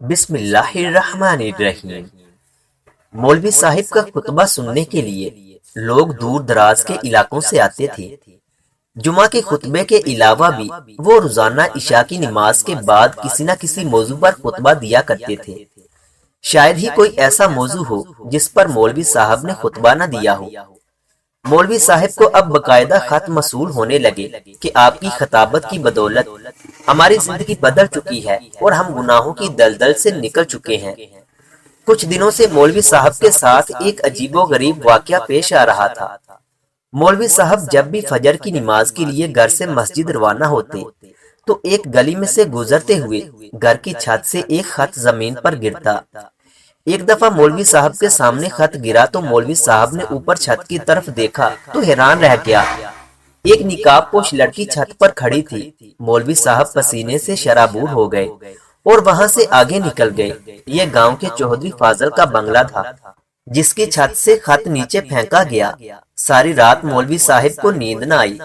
بسم اللہ الرحمن الرحیم۔ مولوی صاحب کا خطبہ سننے کے لیے لوگ دور دراز کے علاقوں سے آتے تھے۔ جمعہ کے خطبے کے علاوہ بھی وہ روزانہ عشاء کی نماز کے بعد کسی نہ کسی موضوع پر خطبہ دیا کرتے تھے۔ شاید ہی کوئی ایسا موضوع ہو جس پر مولوی صاحب نے خطبہ نہ دیا ہو۔ مولوی صاحب کو اب باقاعدہ خط موصول ہونے لگے کہ آپ کی خطابت کی بدولت ہماری زندگی بدل چکی ہے اور ہم گناہوں کی دلدل سے نکل چکے ہیں۔ کچھ دنوں سے مولوی صاحب کے ساتھ ایک عجیب و غریب واقعہ پیش آ رہا تھا۔ مولوی صاحب جب بھی فجر کی نماز کے لیے گھر سے مسجد روانہ ہوتے تو ایک گلی میں سے گزرتے ہوئے گھر کی چھت سے ایک خط زمین پر گرتا۔ ایک دفعہ مولوی صاحب کے سامنے خط گرا تو مولوی صاحب نے اوپر چھت کی طرف دیکھا تو حیران رہ گیا۔ ایک نقاب پوش لڑکی چھت پر کھڑی تھی۔ مولوی صاحب پسینے سے شرابور ہو گئے اور وہاں سے آگے نکل گئے۔ یہ گاؤں کے چودھری فاضل کا بنگلہ تھا جس کی چھت سے خط نیچے پھینکا گیا۔ ساری رات مولوی صاحب کو نیند نہ آئی۔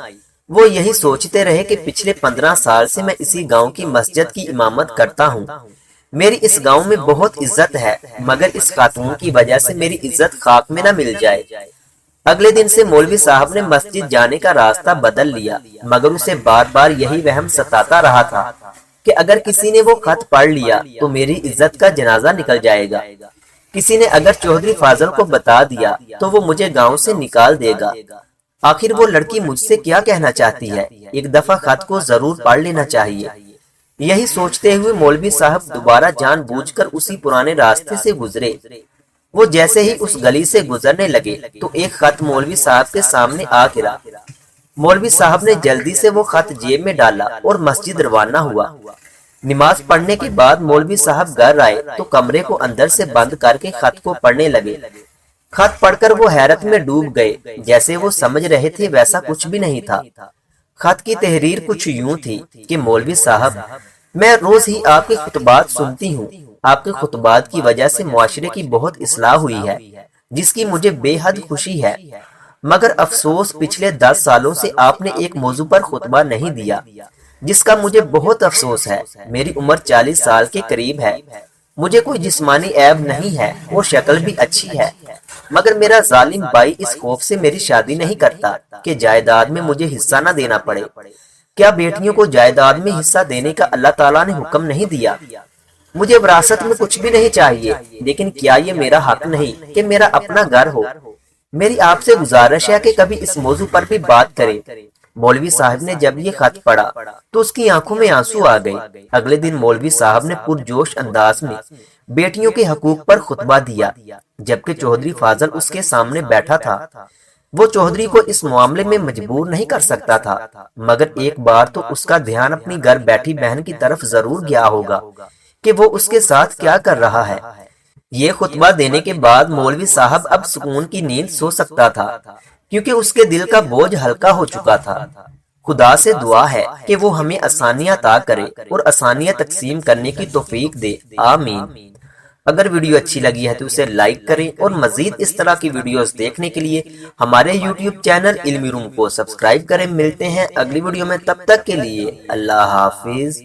وہ یہی سوچتے رہے کہ پچھلے 15 سال سے میں اسی گاؤں کی مسجد کی امامت کرتا ہوں۔ میری اس گاؤں میں بہت عزت ہے، مگر اس خاتون کی وجہ سے میری عزت خاک میں نہ مل جائے۔ اگلے دن سے مولوی صاحب نے مسجد جانے کا راستہ بدل لیا، مگر اسے بار بار یہی وہم ستاتا رہا تھا کہ اگر کسی نے وہ خط پڑھ لیا تو میری عزت کا جنازہ نکل جائے گا۔ کسی نے اگر چودھری فاضل کو بتا دیا تو وہ مجھے گاؤں سے نکال دے گا۔ آخر وہ لڑکی مجھ سے کیا کہنا چاہتی ہے؟ ایک دفعہ خط کو ضرور پڑھ لینا چاہیے۔ یہی سوچتے ہوئے مولوی صاحب دوبارہ جان بوجھ کر اسی پرانے راستے سے گزرے۔ وہ جیسے ہی اس گلی سے گزرنے لگے تو ایک خط مولوی صاحب کے سامنے آ گرا۔ مولوی صاحب نے جلدی سے وہ خط جیب میں ڈالا اور مسجد روانہ ہوا۔ نماز پڑھنے کے بعد مولوی صاحب گھر آئے تو کمرے کو اندر سے بند کر کے خط کو پڑھنے لگے۔ خط پڑھ کر وہ حیرت میں ڈوب گئے۔ جیسے وہ سمجھ رہے تھے ویسا کچھ بھی نہیں تھا۔ خط کی تحریر کچھ یوں تھی کہ مولوی صاحب، میں روز ہی آپ کے خطبات سنتی ہوں۔ آپ کے خطبات کی وجہ سے معاشرے کی بہت اصلاح ہوئی ہے، جس کی مجھے بے حد خوشی ہے، مگر افسوس پچھلے 10 سالوں سے آپ نے ایک موضوع پر خطبہ نہیں دیا، جس کا مجھے بہت افسوس ہے۔ میری عمر 40 سال کے قریب ہے، مجھے کوئی جسمانی عیب نہیں ہے اور شکل بھی اچھی ہے، مگر میرا ظالم بھائی اس خوف سے میری شادی نہیں کرتا کہ جائیداد میں مجھے حصہ نہ دینا پڑے۔ کیا بیٹیوں کو جائیداد میں حصہ دینے کا اللہ تعالیٰ نے حکم نہیں دیا؟ مجھے وراثت میں کچھ بھی نہیں چاہیے، لیکن کیا یہ میرا حق نہیں کہ میرا اپنا گھر ہو؟ میری آپ سے گزارش ہے کہ کبھی اس موضوع پر بھی بات کریں۔ مولوی صاحب نے جب یہ خط پڑھا تو اس کی آنکھوں میں آنسو آ گئے۔ اگلے دن مولوی صاحب نے پرجوش انداز میں بیٹیوں کے حقوق پر خطبہ دیا، جبکہ چودھری فاضل اس کے سامنے بیٹھا تھا۔ وہ چودھری کو اس معاملے میں مجبور نہیں کر سکتا تھا، مگر ایک بار تو اس کا دھیان اپنی گھر بیٹھی بہن کی طرف ضرور گیا ہوگا کہ وہ اس کے ساتھ کیا کر رہا ہے۔ یہ خطبہ دینے کے بعد مولوی صاحب اب سکون کی نیند سو سکتا تھا، کیونکہ اس کے دل کا بوجھ ہلکا ہو چکا تھا۔ خدا سے دعا ہے کہ وہ ہمیں آسانیاں عطا کرے اور آسانیاں تقسیم کرنے کی توفیق دے، آمین۔ اگر ویڈیو اچھی لگی ہے تو اسے لائک کریں اور مزید اس طرح کی ویڈیوز دیکھنے کے لیے ہمارے یوٹیوب چینل علمی روم کو سبسکرائب کریں۔ ملتے ہیں اگلی ویڈیو میں، تب تک کے لیے اللہ حافظ۔